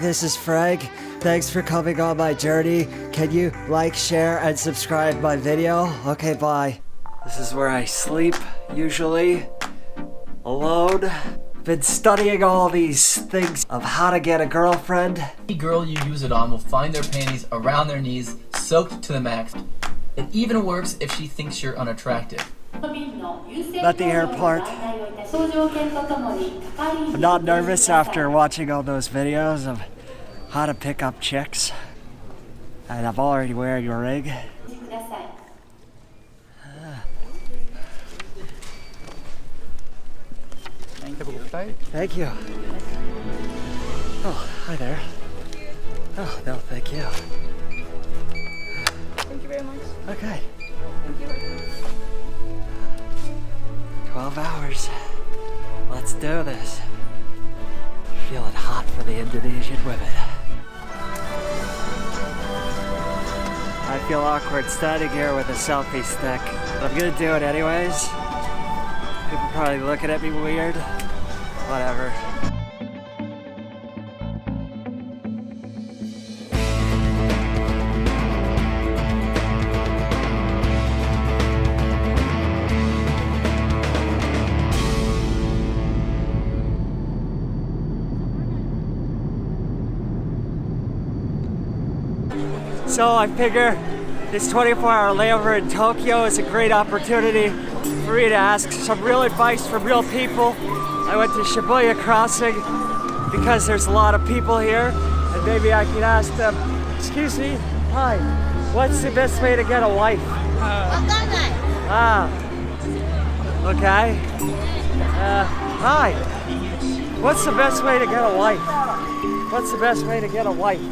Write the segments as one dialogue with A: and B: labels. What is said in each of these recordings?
A: this is Frank. Thanks for coming on my journey. Can you like, share, and subscribe my video? Okay, bye. This is where I sleep, usually. Alone. Been studying all these things of how to get a girlfriend.
B: Any girl you use it on will find their panties around their knees, soaked to the max. It even works if she thinks you're unattractive.
A: At the airport. I'm not nervous after watching all those videos of how to pick up chicks. And I'm already wearing a ring. Thank you. Oh, hi there. Oh, no, thank you.
C: Thank you very much.
A: Okay.
C: Thank you.
A: 12 hours. Let's do this. Feeling hot for the Indonesian women. I feel awkward standing here with a selfie stick, but I'm gonna do it anyways. People probably looking at me weird. Whatever. So I figure this 24-hour layover in Tokyo is a great opportunity for me to ask some real advice from real people. I went to Shibuya Crossing because there's a lot of people here, and maybe I could ask them, excuse me, hi, what's the best way to get a wife? Okay. Hi, what's the best way to get a wife? What's the best way to get a wife?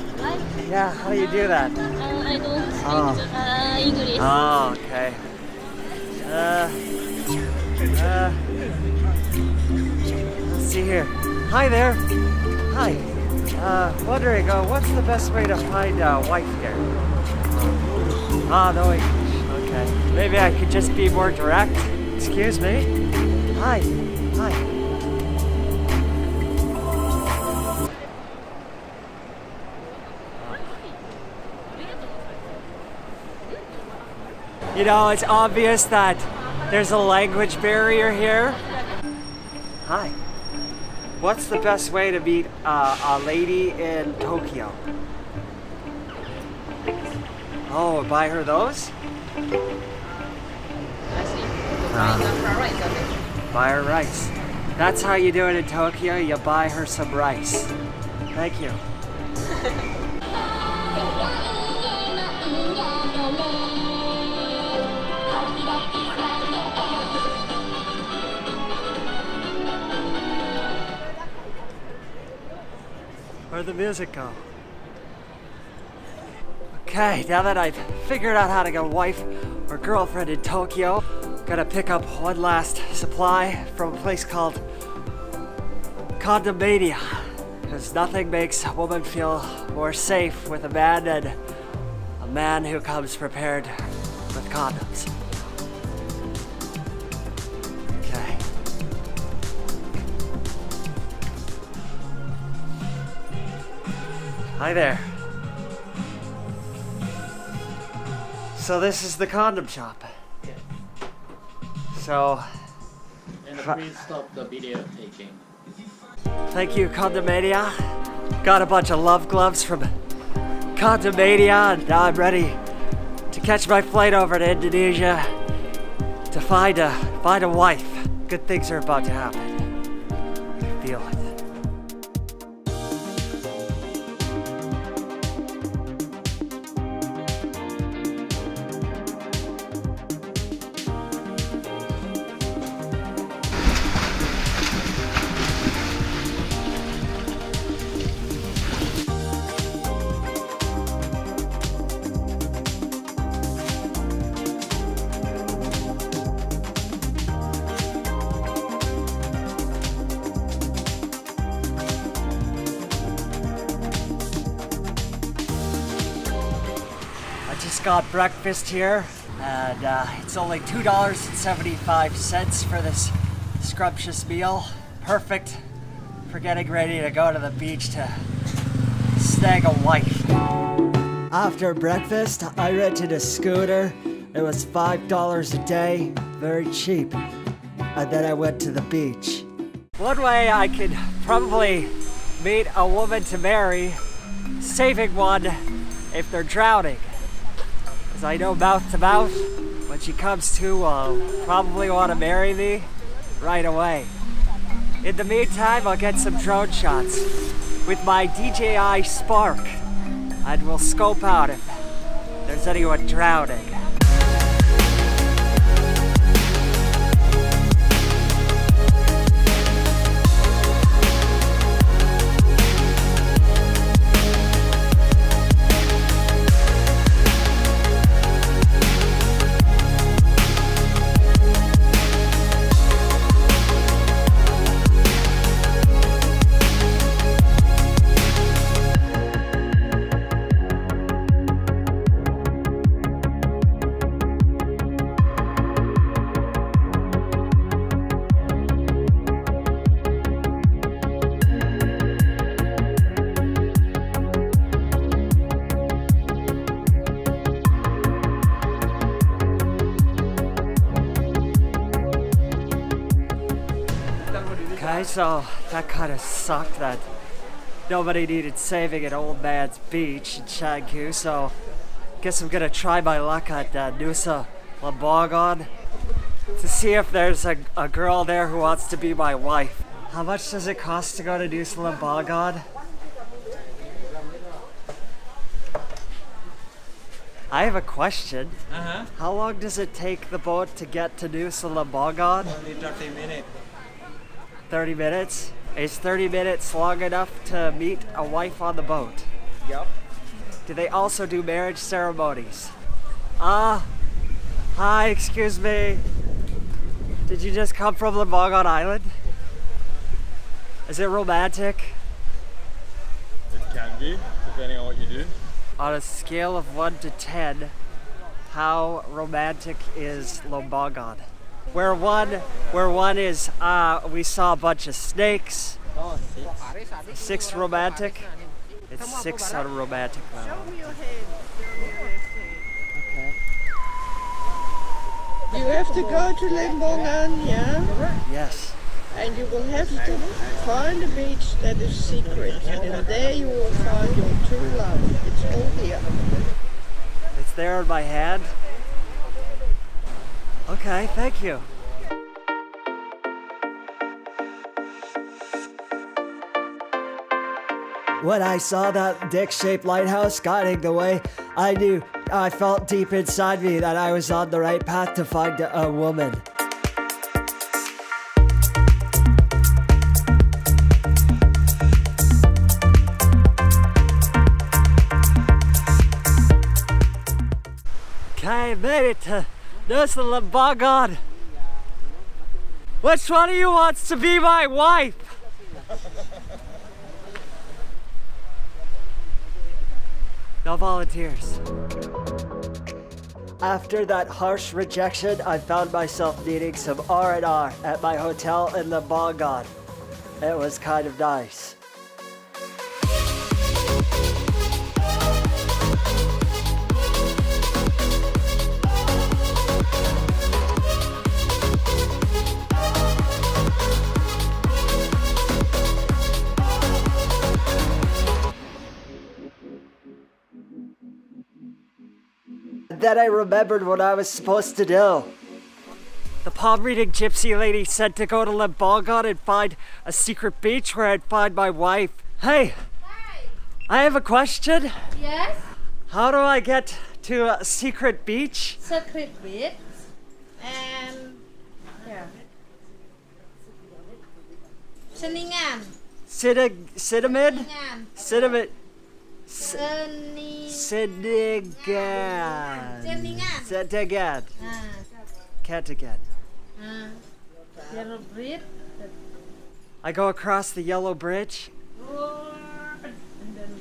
A: Yeah, how do you do that?
C: I don't speak English.
A: Oh, okay. Let's see here. Hi there. Hi. Wondering, what's the best way to find a wife here? No English. Okay. Maybe I could just be more direct. Excuse me. Hi. Hi. You know, it's obvious that there's a language barrier here. Hi. What's the best way to meet a lady in Tokyo? Oh, buy her those? Buy her rice. That's how you do it in Tokyo. You buy her some rice. Thank you. Where'd the music go? Okay, now that I've figured out how to get a wife or girlfriend in Tokyo, gotta pick up one last supply from a place called Condoms, because nothing makes a woman feel more safe with a man than a man who comes prepared with condoms. Okay. Hi there. So this is the condom shop.
B: Yeah.
A: So,
B: And please stop the video taking.
A: thank you, Condomania. Got a bunch of love gloves from Condomania, and now I'm ready to catch my flight over to Indonesia to find a wife. Good things are about to happen. I feel it. Got breakfast here, and it's only $2.75 for this scrumptious meal. Perfect for getting ready to go to the beach to snag a wife. After breakfast, I rented a scooter. It was $5 a day, very cheap. And then I went to the beach. One way I could probably meet a woman to marry, saving one if they're drowning. Because I know mouth to mouth, when she comes to, probably want to marry me right away. In the meantime, I'll get some drone shots with my DJI Spark, and we'll scope out if there's anyone drowning. Okay, so that kind of sucked that nobody needed saving at Old Man's Beach in Canggu, so guess I'm gonna try my luck at Nusa Lambangan to see if there's a girl there who wants to be my wife. How much does it cost to go to Nusa Lambangan? I have a question. How long does it take the boat to get to Nusa Lambangan?
D: Only 30 minutes.
A: 30 minutes? Is 30 minutes long enough to meet a wife on the boat?
D: Yep.
A: Do they also do marriage ceremonies? Hi, excuse me. Did you just come from Lambangan Island? Is it romantic?
D: It can be, depending on what you do.
A: On a scale of 1 to 10, how romantic is Lambangan? Where one is, we saw a bunch of snakes. 6 romantic? It's 6 on a romantic level. Okay.
E: You have to go to Lembongan, yeah?
A: Yes.
E: And you will have to find a beach that is secret. And there you will find your true love. It's all here.
A: It's there in my hand? Okay, thank you. When I saw that dick-shaped lighthouse guiding the way, I felt deep inside me that I was on the right path to find a woman. Okay, made it to Nusa Lambangan. Which one of you wants to be my wife? No volunteers. After that harsh rejection, I found myself needing some R&R at my hotel in Lambangan. It was kind of nice. Then I remembered what I was supposed to do. The palm-reading gypsy lady said to go to Lambangan and find a secret beach where I'd find my wife. Hey!
F: Hi.
A: I have a question.
F: Yes.
A: How do I get to a secret beach?
F: Secret beach. And yeah. Seningan.
A: Cinnamon?
F: Seningan.
A: Cinnamon.
F: Seningan.
A: Seningan. Kattegat.
F: Yellow bridge.
A: I go across the yellow bridge.
F: And then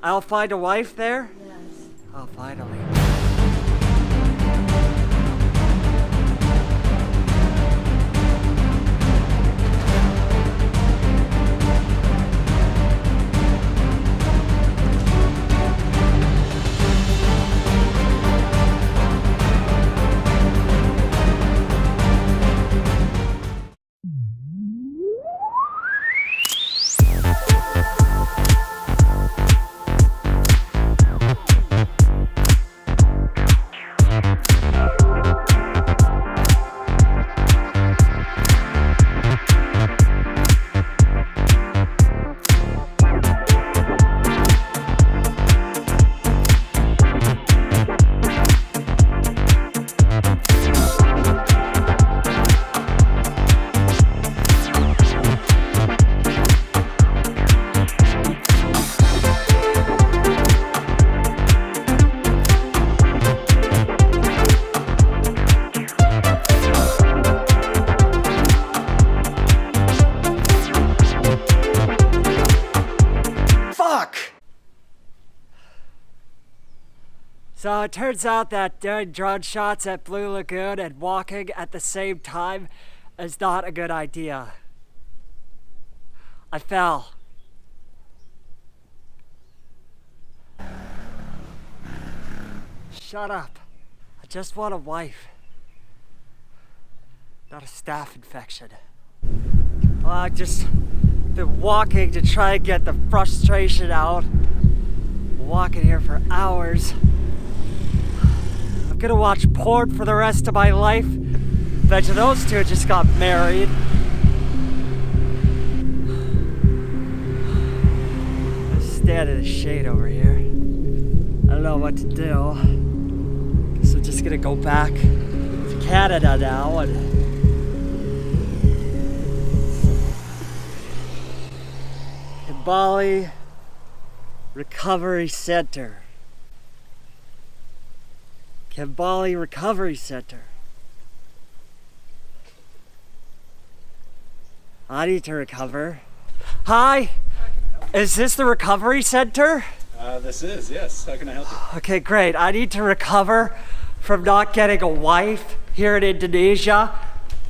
A: I'll find a wife there?
F: yes.
A: Oh, finally. So it turns out that doing drone shots at Blue Lagoon and walking at the same time is not a good idea. I fell. Shut up. I just want a wife. Not a staph infection. Well, I've just been walking to try and get the frustration out. Walking here for hours. I'm gonna watch porn for the rest of my life. Bet you those two just got married. I stand in the shade over here. I don't know what to do. Guess I'm just gonna go back to Canada now and Bali Recovery Center. Bali Recovery Center. I need to recover. Hi, is this the recovery center?
G: This is, yes. How can I help you?
A: Okay, great. I need to recover from not getting a wife here in Indonesia.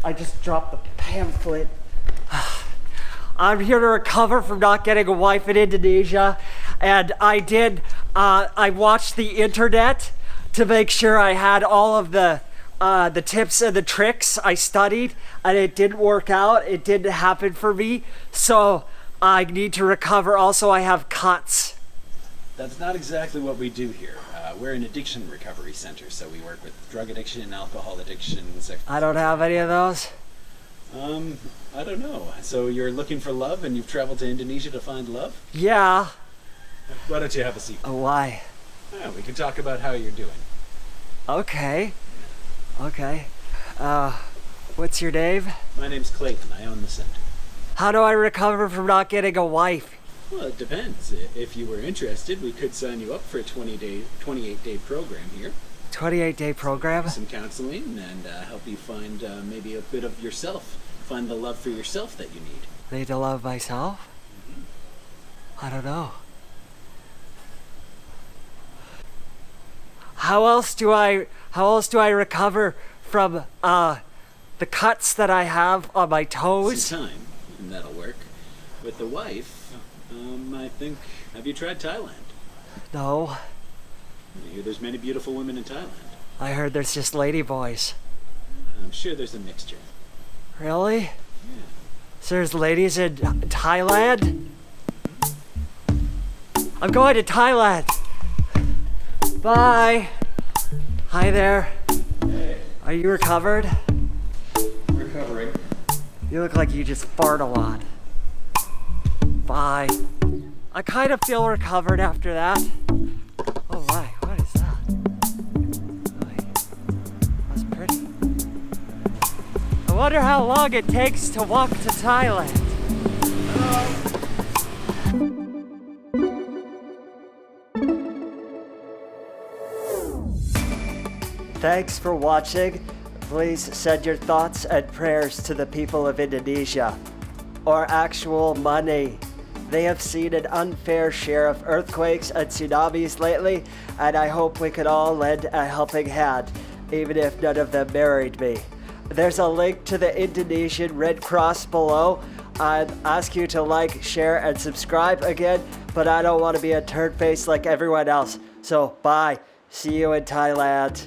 A: I just dropped the pamphlet. I'm here to recover from not getting a wife in Indonesia. And I watched the internet to make sure I had all of the tips and the tricks. I studied and it didn't work out. It didn't happen for me. So I need to recover. Also, I have cuts.
G: That's not exactly what we do here. We're an addiction recovery center, so we work with drug addiction, alcohol addiction, sex.
A: I don't have any of those.
G: I don't know. So you're looking for love and you've traveled to Indonesia to find love?
A: Yeah.
G: Why don't you have a seat?
A: Oh, why?
G: Yeah, we can talk about how you're doing.
A: Okay. Okay. What's your name?
G: My name's Clayton. I own the center.
A: How do I recover from not getting a wife?
G: Well, it depends. If you were interested, we could sign you up for a 28-day program here.
A: 28-day program?
G: Some counseling and help you find maybe a bit of yourself. Find the love for yourself that you need.
A: Need to love myself? I don't know. How else do I recover from the cuts that I have on my toes?
G: Some time, and that'll work. With the wife, I think. Have you tried Thailand?
A: No.
G: I hear there's many beautiful women in Thailand.
A: I heard there's just lady boys.
G: I'm sure there's a mixture.
A: Really?
G: Yeah.
A: So there's ladies in Thailand? I'm going to Thailand. Bye. Hi there.
G: Hey.
A: Are you recovered?
G: Recovering.
A: You look like you just fart a lot. Bye. I kind of feel recovered after that. Oh my, what is that? That's pretty. I wonder how long it takes to walk to Thailand. Thanks for watching. Please send your thoughts and prayers to the people of Indonesia. Or actual money. They have seen an unfair share of earthquakes and tsunamis lately, and I hope we can all lend a helping hand, even if none of them married me. There's a link to the Indonesian Red Cross below. I'd ask you to like, share, and subscribe again, but I don't want to be a turd face like everyone else. So bye. See you in Thailand.